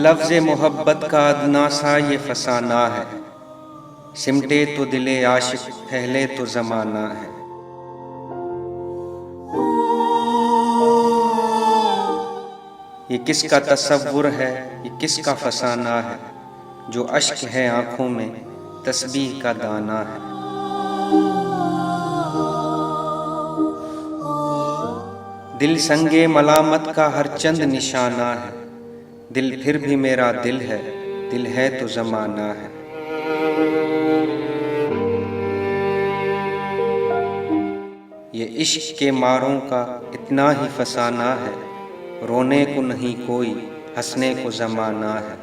लफ्ज़ मोहब्बत का अदना सा ये फसाना है, सिमटे तो दिले आशिक फैले तो ज़माना है। ये किसका तसव्वुर है, ये किसका फसाना है, जो अश्क है आँखों में तस्बीह का दाना है। दिल संगे मलामत का हर चंद निशाना है, दिल फिर भी मेरा दिल है तो ज़माना है। ये इश्क के मारों का इतना ही फसाना है, रोने को नहीं कोई हंसने को ज़माना है।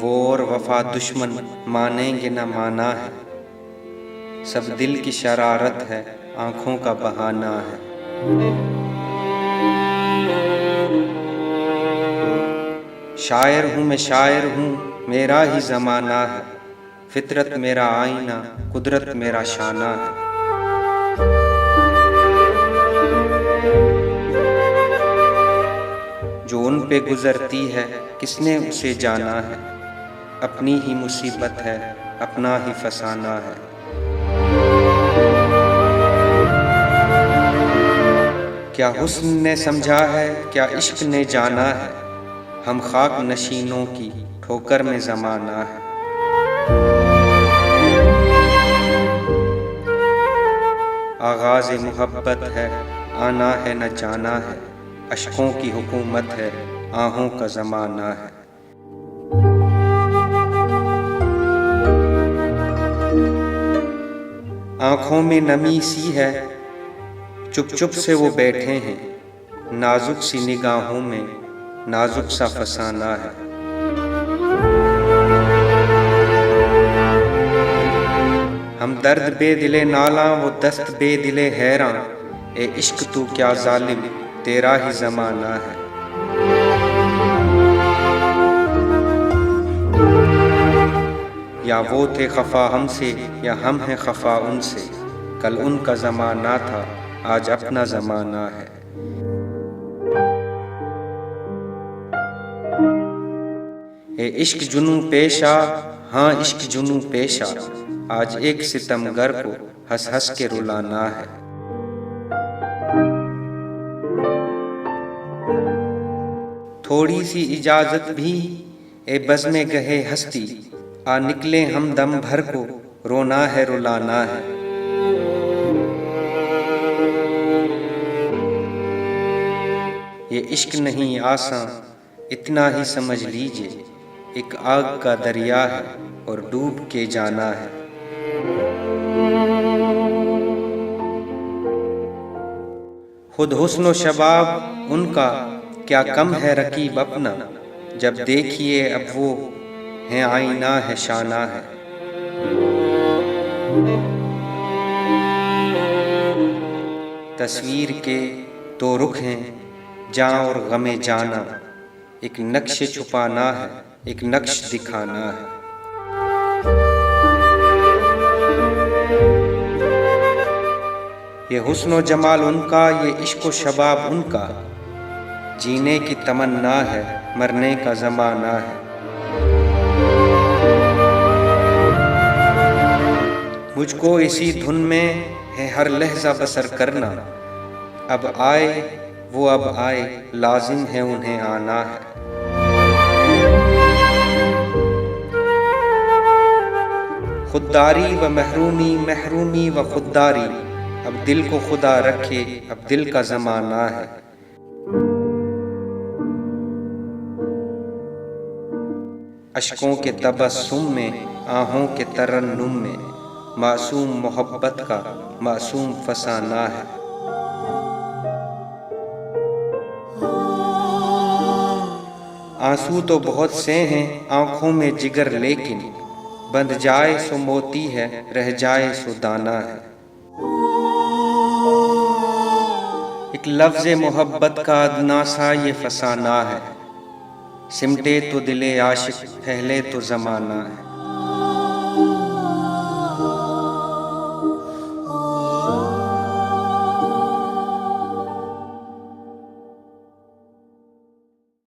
वो और वफा दुश्मन मानेंगे न माना है, सब दिल की शरारत है आँखों का बहाना है। शायर हूँ मैं शायर हूँ मेरा ही ज़माना है, फितरत मेरा आईना कुदरत मेरा शाना है। जो उन पे गुजरती है किसने उसे जाना है, अपनी ही मुसीबत है अपना ही फसाना है। क्या हुस्न ने समझा है क्या इश्क ने जाना है, हम खाक नशीनों की ठोकर में ज़माना है। आगाज़ मोहब्बत है आना है न जाना है, अश्कों की हुकूमत है आहों का ज़माना है। आँखों में नमी सी है चुप चुप से वो बैठे हैं, नाजुक सी निगाहों में नाजुक सा फसाना है। हम दर्द बेदिले नाला वो दस्त बेदिले हैरान, ए इश्क तू क्या जालिम तेरा ही ज़माना है। या वो थे खफा हमसे या हम हैं खफा उनसे, कल उनका ज़माना था आज अपना ज़माना है। ए इश्क जुनू पेशा हाँ इश्क जुनू पेशा, आज एक सितमगर को हंस हंस के रुलाना है। थोड़ी सी इजाजत भी ए बज़्म गहे हस्ती, आ निकले हम दम भर को रोना है रुलाना है। ये इश्क नहीं आसान इतना ही समझ लीजिए, एक आग का दरिया है और डूब के जाना है। खुद हुस्न शबाब उनका क्या कम है रकीब अपना, जब देखिए अब वो हैं आईना है शाना है। तस्वीर के दो रुख हैं जां और गमे जाना, एक नक्श छुपाना है एक नक्श दिखाना है। ये हुस्न जमाल उनका ये इश्क शबाब उनका, जीने की तमन्ना है मरने का ज़माना है। मुझको इसी धुन में है हर लहजा बसर करना, अब आए वो अब आए लाजिम है उन्हें आना है। खुददारी व महरूमी महरूमी व खुददारी, अब दिल को खुदा रखे अब दिल का ज़माना है। अश्कों के तबस्सुम में आहों के तरन्नुम में, मासूम मोहब्बत का मासूम फसाना है। आंसू तो बहुत से हैं आँखों में जिगर, लेकिन बंध जाए सो मोती है रह जाए सो दाना है। एक लफ्ज़ मोहब्बत का अदना सा ये फसाना है, सिमटे तो दिले आशिक फैले तो ज़माना है।